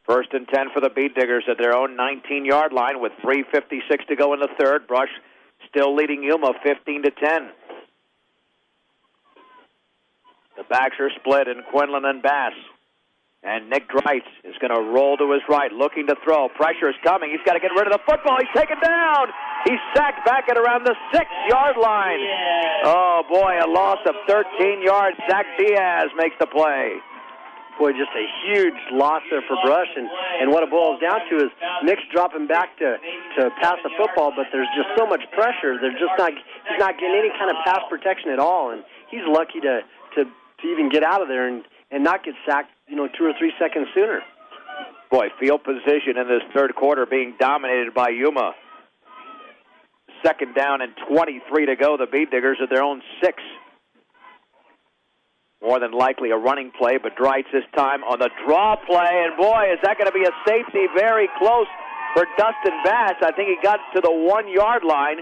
First and 10 for the Beat Diggers at their own 19-yard line with 3:56 to go in the third. Brush still leading Yuma 15-10. The backs are split in Quinlan and Bass. And Nick Dreitz is going to roll to his right, looking to throw. Pressure is coming. He's got to get rid of the football. He's taken down. He's sacked back at around the 6-yard line. Oh, boy, a loss of 13 yards. Zach Diaz makes the play. Boy, just a huge loss there for Brush. And what it boils down to is Nick's dropping back to pass the football, but there's just so much pressure. He's not getting any kind of pass protection at all. And he's lucky to even get out of there and not get sacked, 2 or 3 seconds sooner. Boy, field position in this third quarter being dominated by Yuma. Second down and 23 to go. The Beat Diggers at their own 6. More than likely a running play, but Dreitz this time on the draw play. And boy, is that going to be a safety very close for Dustin Bass. I think he got to the 1-yard line.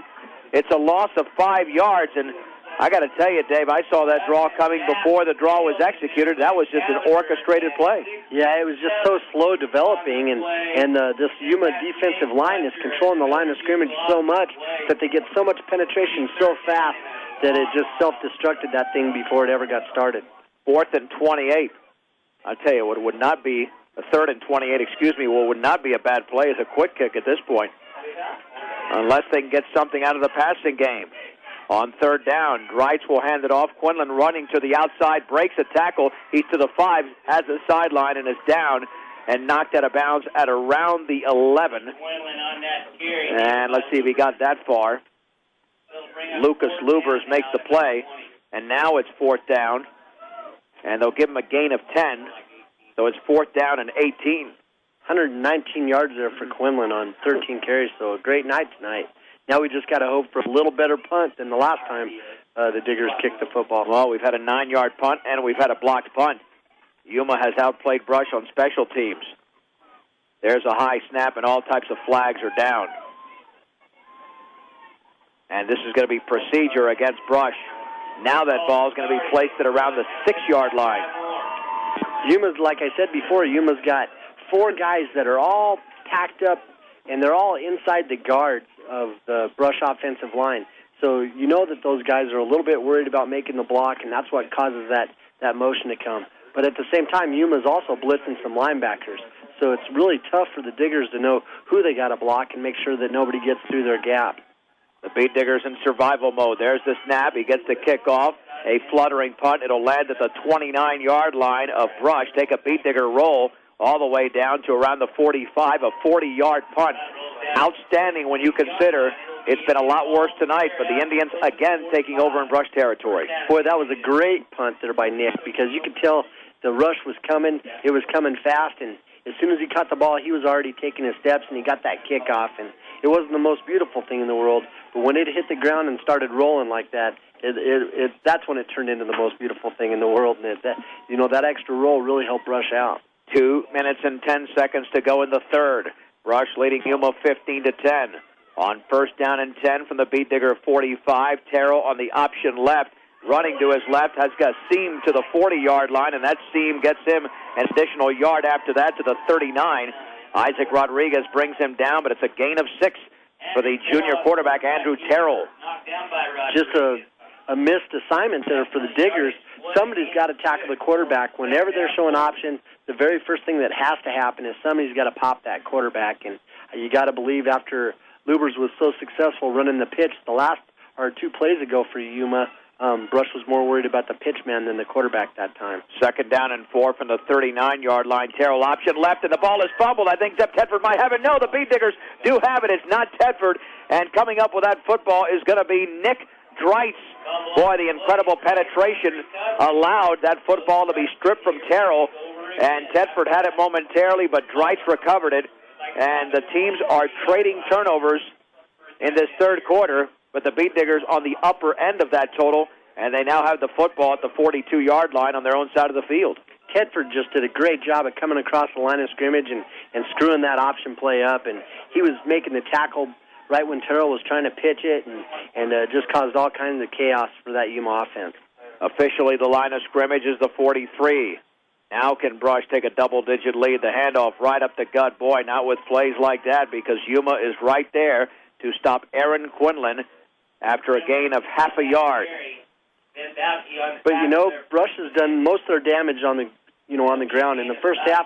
It's a loss of 5 yards, and I got to tell you, Dave, I saw that draw coming before the draw was executed. That was just an orchestrated play. Yeah, it was just so slow developing, and this Yuma defensive line is controlling the line of scrimmage so much that they get so much penetration so fast that it just self-destructed that thing before it ever got started. 4th and 28. I'll tell you, what would not be, a 3rd and 28, what would not be a bad play is a quick kick at this point, unless they can get something out of the passing game. On third down, Dreitz will hand it off. Quinlan running to the outside, breaks a tackle. He's to the 5, has the sideline, and is down and knocked out of bounds at around the 11. And let's see if he got that far. Lucas Lubers makes the play, and now it's 4th down, and they'll give him a gain of 10. So it's 4th down and 18. 119 yards there for Quinlan on 13 carries, so a great night tonight. Now we just got to hope for a little better punt than the last time the Diggers kicked the football. Well, we've had a 9-yard punt, and we've had a blocked punt. Yuma has outplayed Brush on special teams. There's a high snap, and all types of flags are down. And this is going to be procedure against Brush. Now that ball is going to be placed at around the 6-yard line. Yuma's, like I said before, Yuma's got 4 guys that are all packed up, and they're all inside the guards of the Brush offensive line. So you know that those guys are a little bit worried about making the block, and that's what causes that motion to come. But at the same time, Yuma's also blitzing some linebackers. So it's really tough for the Diggers to know who they got to block and make sure that nobody gets through their gap. The Beat Diggers in survival mode. There's the snap. He gets the kickoff. A fluttering punt. It'll land at the 29-yard line of Brush. Take a Beat Digger roll all the way down to around the 45, a 40-yard punt. Outstanding when you consider it's been a lot worse tonight, but the Indians again taking over in Brush territory. Boy, that was a great punt there by Nick, because you could tell the rush was coming. It was coming fast, and as soon as he caught the ball, he was already taking his steps, and he got that kickoff. And it wasn't the most beautiful thing in the world, but when it hit the ground and started rolling like that, that's when it turned into the most beautiful thing in the world. And that extra roll really helped Brush out. 2 minutes and 10 seconds to go in the third. Brush leading Yuma 15-10. On first down and 10 from the Beat Digger 45, Terrell on the option left. Running to his left, has got a seam to the 40-yard line, and that seam gets him an additional yard after that to the 39. Isaac Rodriguez brings him down, but it's a gain of 6 for the junior quarterback, Andrew Terrell. Just a missed assignment there for the Diggers. Somebody's got to tackle the quarterback. Whenever they're showing option, the very first thing that has to happen is somebody's got to pop that quarterback. And you got to believe after Lubers was so successful running the pitch the last 2 plays ago for Yuma, Brush was more worried about the pitch man than the quarterback that time. Second down and 4 from the 39-yard line. Terrell option left, and the ball is fumbled. I think Zep Tedford might have it. No, the Beat Diggers do have it. It's not Tedford. And coming up with that football is going to be Nick Dreitz. Boy, the incredible penetration allowed that football to be stripped from Terrell. And Tedford had it momentarily, but Dreitz recovered it. And the teams are trading turnovers in this third quarter, but the Beat Diggers on the upper end of that total, and they now have the football at the 42-yard line on their own side of the field. Tedford just did a great job of coming across the line of scrimmage and screwing that option play up, and he was making the tackle right when Terrell was trying to pitch it, and just caused all kinds of chaos for that Yuma offense. Officially, the line of scrimmage is the 43. Now can Brush take a double-digit lead? The handoff right up the gut. Boy, not with plays like that, because Yuma is right there to stop Aaron Quinlan after a gain of half a yard. But, Brush has done most of their damage on the ground. In the first half,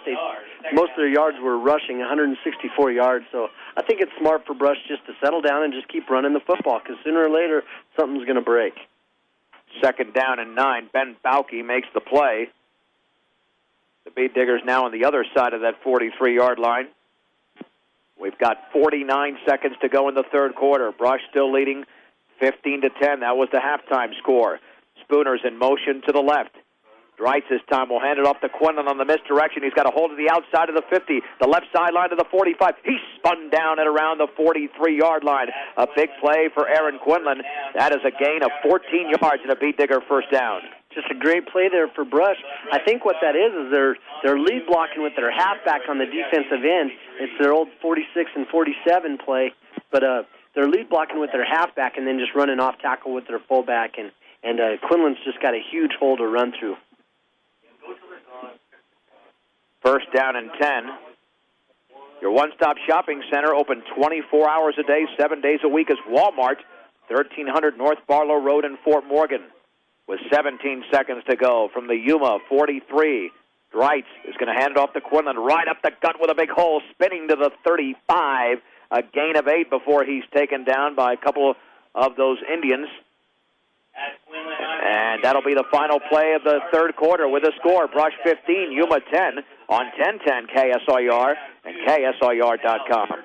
most of their yards were rushing, 164 yards. So I think it's smart for Brush just to settle down and just keep running the football, because sooner or later, something's going to break. 2nd down and 9. Ben Bauke makes the play. The Beat Diggers now on the other side of that 43-yard line. We've got 49 seconds to go in the third quarter. Brush still leading 15-10. That was the halftime score. Spooner's in motion to the left. Dreitz this time will hand it off to Quinlan on the misdirection. He's got a hold of the outside of the 50, the left sideline to the 45. He's spun down at around the 43-yard line. A big play for Aaron Quinlan. That is a gain of 14 yards and a Beat Digger first down. Just a great play there for Brush. I think what that is they're lead blocking with their halfback on the defensive end. It's their old 46 and 47 play, but they're lead blocking with their halfback and then just running off tackle with their fullback, and Quinlan's just got a huge hole to run through. First down and 10. Your one-stop shopping center, open 24 hours a day, 7 days a week, is Walmart, 1300 North Barlow Road in Fort Morgan. With 17 seconds to go from the Yuma 43, Dreitz is going to hand it off to Quinlan, right up the gut with a big hole, spinning to the 35, a gain of 8 before he's taken down by a couple of those Indians. And that'll be the final play of the third quarter with a score. Brush 15, Yuma 10 on 1010 KSIR and KSIR.com.